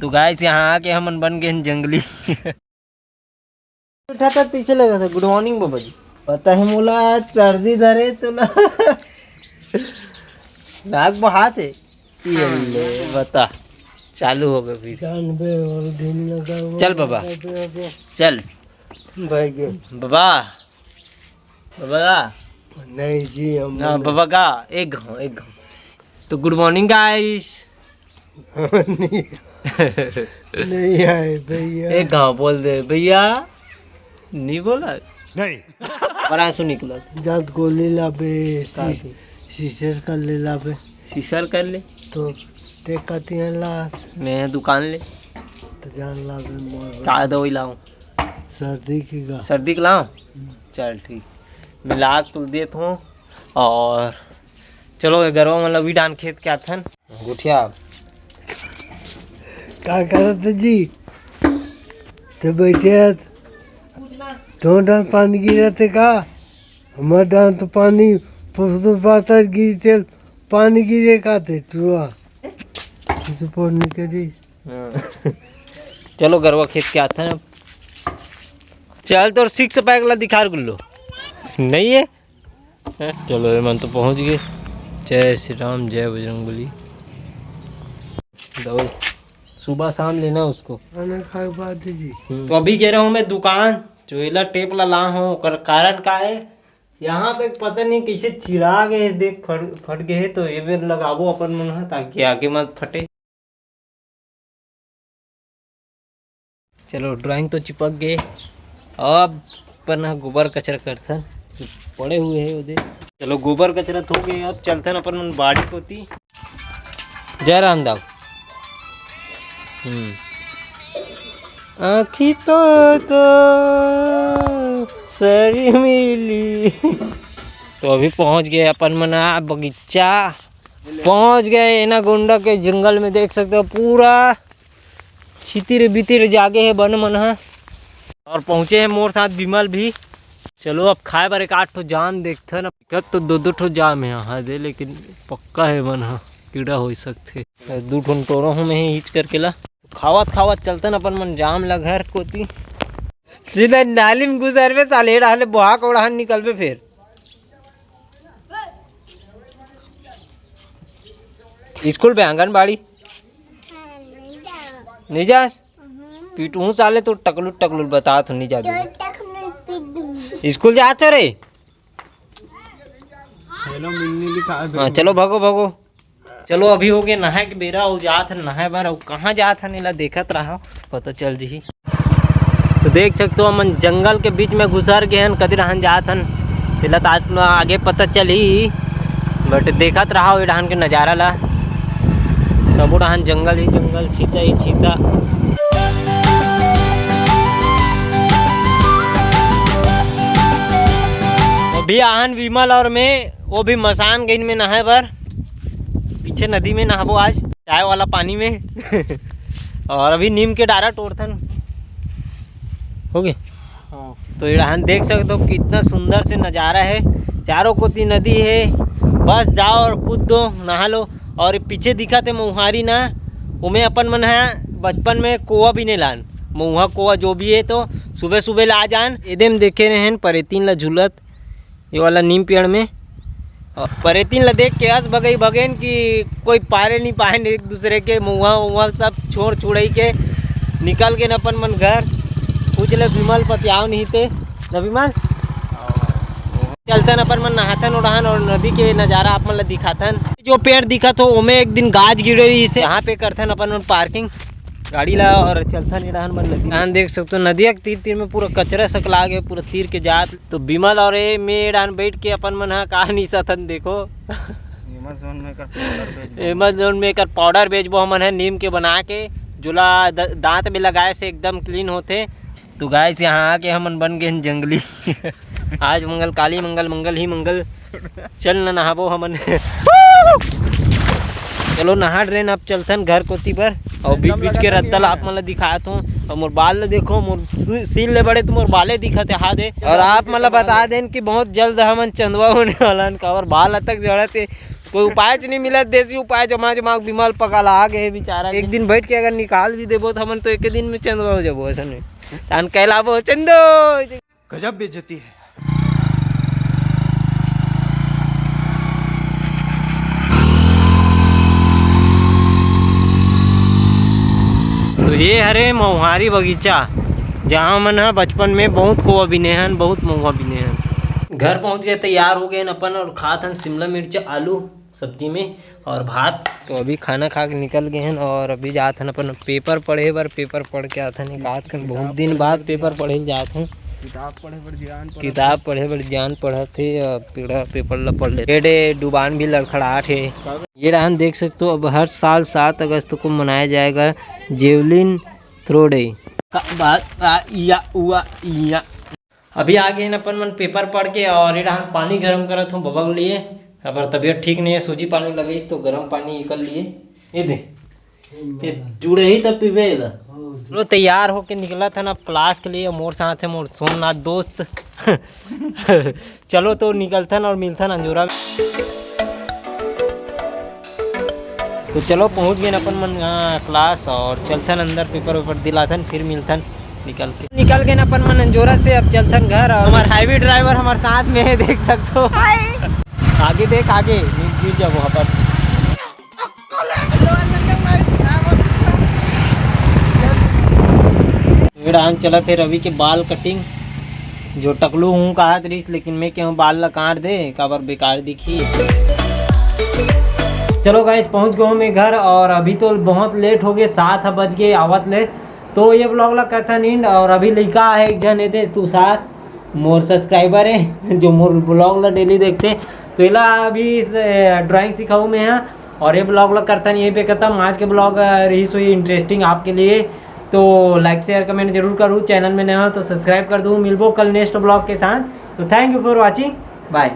तो गाइस यहाँ आके हम बन गए जंगली। उठा था पीछे लगा था। गुड मॉर्निंग बाबा जी। पता है मोला आज सर्दी धरे तो नाक बहात है। ये बता चालू हो गया फिर। चल बाबा चल बाबा बाबा नहीं जी हम बाबा का एक घाव। तो गुड मॉर्निंग गाइस। नहीं आए भैया। एक घाव बोल दे भैया। नहीं बोला नहीं पर आंसू निकला। जात गोली लाबे शीशर कर ले लाबे। सीसर कर ले तो देख कहती है लाश मैं दुकान ले तो जान लाबे मोर का दवाई लाऊं। सर्दी की गा सर्दी के लाऊं। चल ठीक मैं ला तो देता हूँ। और चलो गरवा मतलब भी डान खेत के आथन गुठिया का करत जी तो बैठे तो डाल पानी गिरते का हमार डाल तो पानी पाता गिरते पानी गिरे का थे टुआ तो पढ़ने के जी। चलो गरवा खेत के आथन अब। चल तो 6 पैक ला दिखा गुल्लो नहीं है। चलो ये मन तो पहुंच गए। जय श्री राम जय बजरंगबली। दवाई सुबह शाम लेना उसको। खाना खाए बाद जी तो अभी कह रहा हूँ मैं दुकान जो टेप ला हूँ कारण का है यहाँ पे पता नहीं कैसे चिरा गए देख फट गए तो ये बेर लगाबो अपन मन ताकि आगे मत फटे। चलो ड्राइंग तो चिपक गए। अब अपन गोबर कचरा करथन पड़े हुए है उधर। चलो गोबर कचरा हो गए। अब चलथन अपन बाड़ी कोती। जय राम दाव। आँखी तो सरी मिली। तो अभी पहुंच गए अपन मना बगीचा। पहुंच गए ना गोंडा के जंगल में। देख सकते हो पूरा छितिर बितिर जागे है बन मन है। और पहुंचे हैं मोर साथ विमल भी। चलो अब खाए बार 8 ठो जान देखते ना। तो 2 ठो जाम है यहाँ दे लेकिन पक्का है मन है कीड़ा हो सकते 2 ठो टोरो हूँ मैं हिच करके ला खावत खावत चलते अपन मन जाम ला घर कोती। सीधा नाली में गुजरबे साले डाले बोहा कोड़ाहन निकलबे फिर। स्कूल पे आंगनबाड़ी नहीं जास पीटू साले तो टकलू टकलू बता तो नहीं जा। स्कूल जाते रे। हेलो मिलने लिखा हाँ चलो भागो भागो। चलो अभी हो गया नहाए के बेरा और जात नहाए बार कहाँ जात है नीला देखत रहा पता चल जी। तो देख सकते हो हम जंगल के बीच में घुसर गए हैं कदी रहन जात हन तिला तो आगे पता चली बट देखत रहा डाहन के नज़ारा ला। सब डाहन जंगल ही जंगल छीता ही छीता। अभी आहन विमल और मैं वो भी मसान गई में नहाए बर। पीछे नदी में नहाबो आज चाय वाला पानी में। और अभी नीम के डारा तोड़थन हो गए। तो यहाँ देख सकते हो कितना सुंदर से नज़ारा है। चारों कोती नदी है बस जाओ और कूद दो नहा लो। और पीछे दिखा थे मुहारी ना उमें अपन मन है बचपन में कोवा भी नहीं लान मुहा कोवा जो भी है तो सुबह सुबह ला जान एकदम देखे रहे हैं परेतीन ला झूलत ये वाला नीम पेड़ में। परेतीन ला देख के हंस भगई भगेन कि कोई पारे नहीं पाए एक दूसरे के मुहा वुहा सब छोड़ छुड़ई के निकल गए अपन मन घर। पूछ ले विमल पतियाव नहीं थे न विमल। चलतन अपन मन नहातन उड़ान और नदी के नज़ारा आप मन दिखातन। जो पेड़ दिखत हो उमें एक दिन गाज गिरे से यहाँ पे करथन अपन मन पार्किंग गाड़ी ला और चलथन इड़ान मन नदी। यहाँ देख सकते हो नदिया के तीर तीर में पूरा कचरा सकला गए पूरा तीर के जात। तो विमल और मैं इड़ान बैठ के अपन मन कहा नहीं सथन देखो। एमेजोन में कर पाउडर बेचबो हमन है नीम के बना के जुला दांत में लगाए से एकदम क्लीन होते। तो गाइस यहाँ आके हमन बन गए जंगली। आज मंगल काली मंगल मंगल ही मंगल। चल न नहाबो हमन। चलो नहा ड्रेन अब चलथन घर कोती पर। और बीच बीच के रद्दल आप मतलब दिखात हूँ। और मोर बाल देखो मोर सील ले बड़े तो मोर बाले दिखत है हाथ। और आप मतलब बता दें कि बहुत जल्द हमन चंदवा होने वाला का और बाल तक जड़ते कोई उपाय नहीं मिला, देसी उपाय जमा जमा बिमल पकला गए बेचारा। एक दिन बैठ के अगर निकाल भी देबो तो हमन तो एक दिन में चंदवा हो जाबो ऐसा नहीं तान कहलाबो चंदो। गजब बेइज्जती है। तो ये हरे मोहारी बगीचा जहाँ मन है बचपन में बहुत को बिने हन, बहुत महुआ बिने हन। घर पहुँच गए, तैयार हो गए अपन और खात हन शिमला मिर्च आलू सब्जी में और भात। तो अभी खाना खा के निकल गए हैं और अभी जात हन अपन पेपर पढ़े बर। पेपर पढ़ के आते हैं एक बहुत दिन बाद पेपर पढ़े जाते हैं। किताब पढ़े बर ज्ञान पढ़ते पेपर ला पढ़ ले। डुबान भी लड़खड़ाहट है। ये रहन देख सकते हो, अब हर साल 7 अगस्त को मनाया जाएगा जेवलिन थ्रो डे। अभी आ गए हैं अपन मन पेपर पढ़ के और ये रहन पानी गर्म करत हूँ बबा के लिए। अगर तबीयत ठीक नहीं है, सूजी पानी लगे तो गर्म पानी कर लिए। ये दे जुड़े ही तब पीबे। चलो तैयार होके निकला था ना क्लास के लिए। मोर साथ है मोर सोमनाथ दोस्त। चलो तो निकलथन और मिलथन अंजोरा में। तो चलो पहुंच गए अपन मन क्लास और चलथन अंदर पेपर वेपर दिलाथन, फिर मिलथन निकल गए अपन मन अंजोरा से। अब चलथन घर और हमारे हाईवे ड्राइवर हमारे साथ में है, देख सकते हो। आगे देख, आगे गिर जाओ वहाँ पर। चला थे रवि के बाल कटिंग, जो टकलू हूँ कहा रिस, लेकिन मैं क्यों बाल ला काट दे काबर बेकार दिखी। चलो गाइस पहुँच गए मैं घर और अभी तो बहुत लेट हो गए, 7 बज गए आवत ले। तो ये ब्लॉग ला करता नींद और अभी लड़का है एक जन है तुषार, मोर सब्सक्राइबर है जो मोर ब्लॉग ला डेली देखते। तो इला अभी ड्राइंग सिखाऊँ मैं यहाँ और ये ब्लॉग ला करता यहीं पे करता हूँ। आज के ब्लॉग रही सो इंटरेस्टिंग आपके लिए, तो लाइक शेयर कमेंट जरूर करूँ। चैनल में नया हो तो सब्सक्राइब कर दूँ। मिलबो कल नेक्स्ट ब्लॉग के साथ। तो thank you for watching, bye.